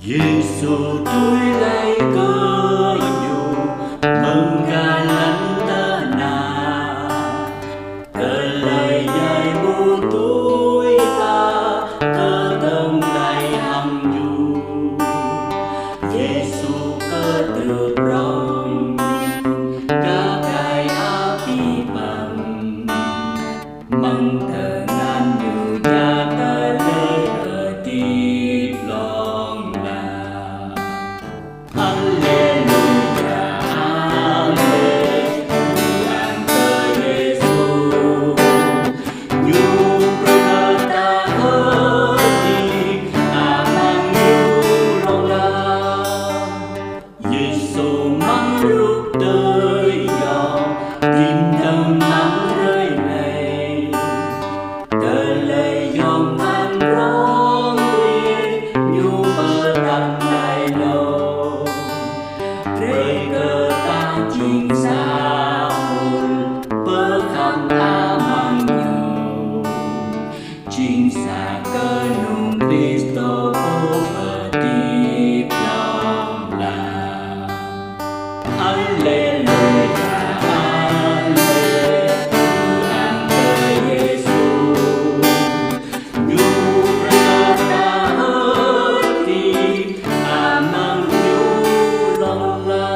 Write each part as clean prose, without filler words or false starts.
Giêsu tôi lấy cơ nhủ mừng ca lánh ta na cơ lời dạy buông tôi ta cơ tâm lại hằng du Giêsu cơ được rong ca cài api bằng mừng thờ nan như cha ta lê ở tiếp lòng là Alleluia Alleluia cơ Giêsu nhu prơ ta hơ đi mang nhu lòng la Giêsu mang lúc tới dòng tim tâm nắng rơi này tờ lệ dòng mang rong lên nhu bơ đằng lại lâu rơi cơ ta chính xa hồn bơ khăn a mang nhau chính xa cơ nung Cristo bơ tiếp lòng là Alleluia Alleluia cơ Giêsu nhu prơ ta hơ đi mang nhu lòng la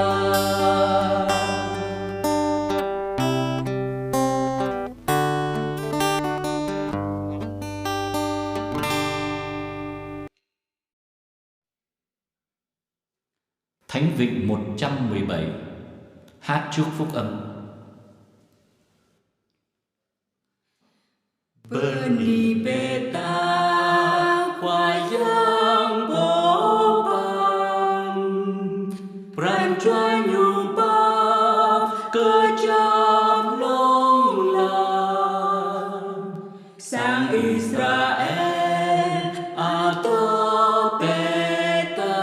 Thánh Vịnh 117 hát trước phúc âm. Beni beta khoayang boban Pran choa nhu ba cơ cham long la Sang Israel Adoh beta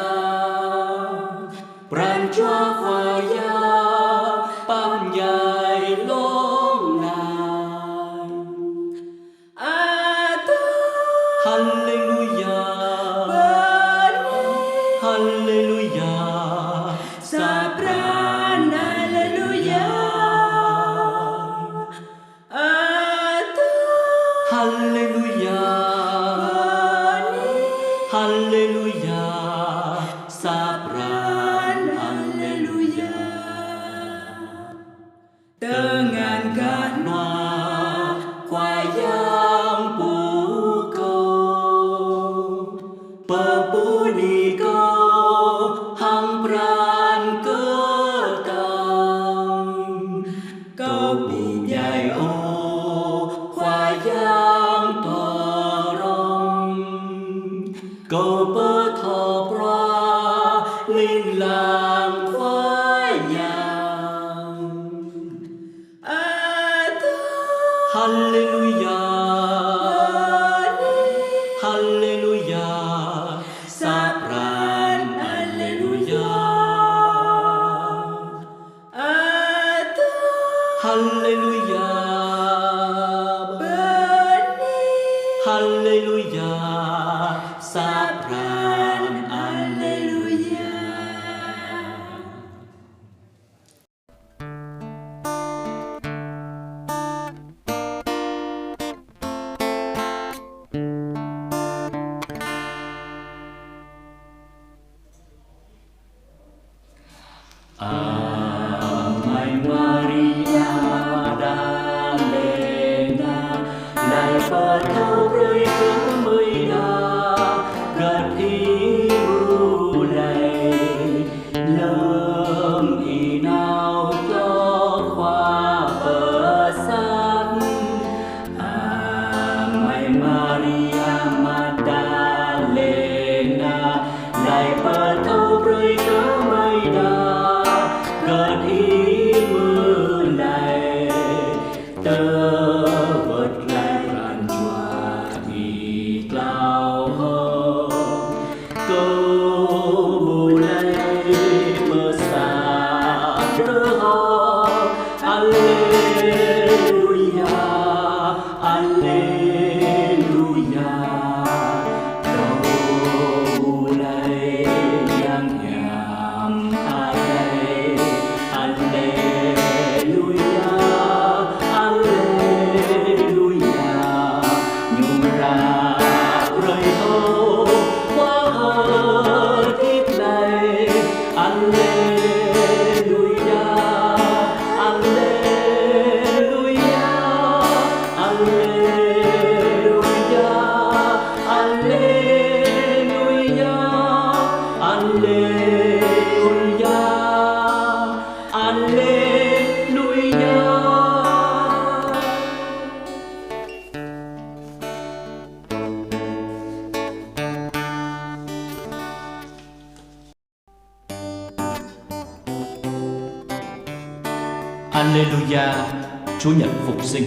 Pran choa khoayang pam nhai long la Hallelujah, Hallelujah, Sabran Hallelujah, Hallelujah, Hallelujah, Sabran Hallelujah. Dengan ganwa khoayang Pepuni kau hang pran ketang Kau pinjai khoayang torong Kau petopra linh lang khoayang Hallelujah Hallelujah Sabran Hallelujah Hallelujah Hallelujah Sabran Hallelujah. Amai Maria Magdalena lại Phật thâu rơi cớ mới đa gật ý mưu lạy lâm ý nào cho khoa bờ sát Amai Maria Magdalena lại Phật thâu rơi cớ mới đa gật ý mưu lạy Alleluia, Alleluia, Alleluia, Alleluia, Alleluia, Alleluia. Alleluia, Chúa Nhật Phục sinh.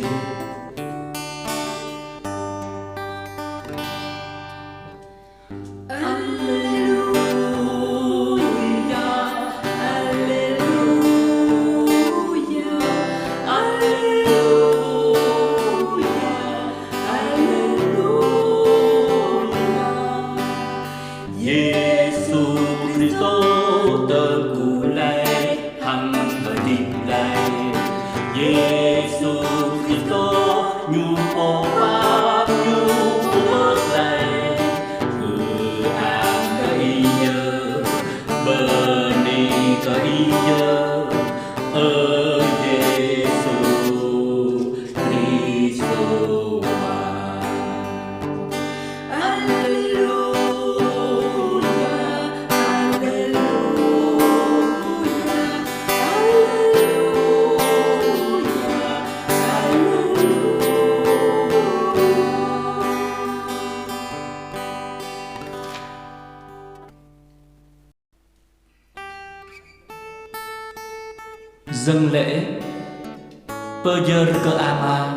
Giêsu Kitô tớ cụ lạy hằng thời tìm lạy. Giêsu Kitô nhu ô pháp nhu bớt lạy. An cả y nhớ bờ ni cả y nhớ ơ Giêsu Kitô mà. Dâng lễ Peryer Ama.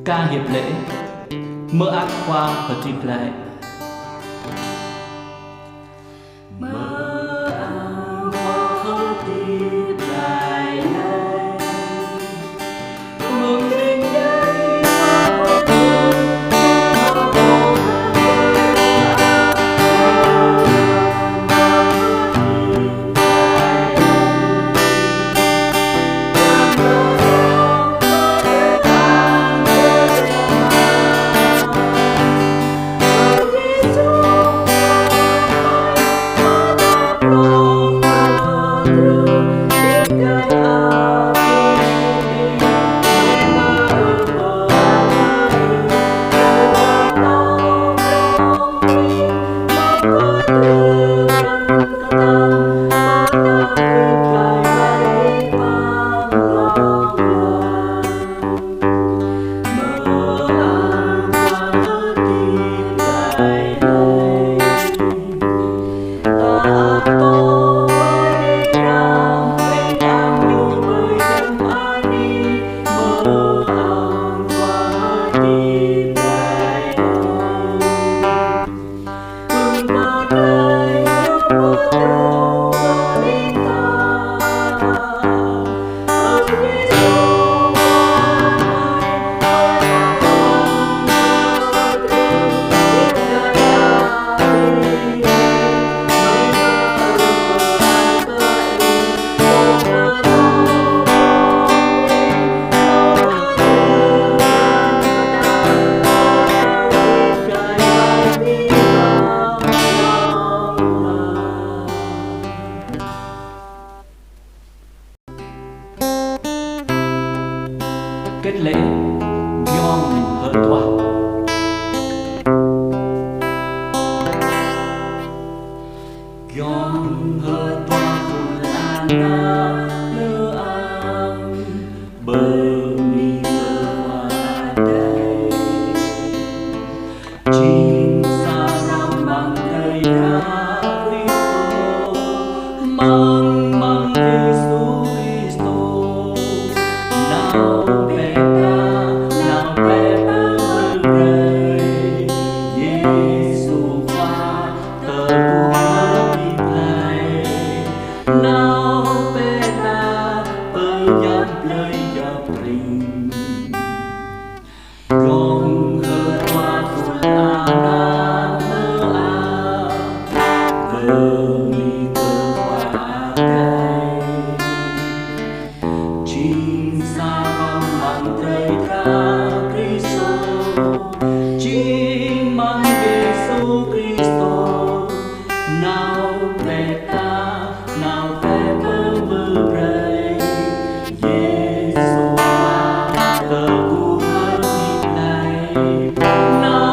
Ca hiệp lễ Mơ ác khoa Paskha. kết lễ Yom Hroi Khua. Yom Hroi Khua Paskha lơ am bờ mi cơ hoa đây chim sa ram mang đời ra Cristo mang Giêsu Cristo nào bé ta mơ Giêsu qua tờ của đi lại nào bé ta bơ nhát lời gặp linh Yom Hroi Khua Paskha mơ bơ mi cơ hoa đây chim sa ram mang trời ra Cristo chim mang Giêsu Cristo nào về ta nào về mơ rơi Giêsu qua tờ của đi lại nào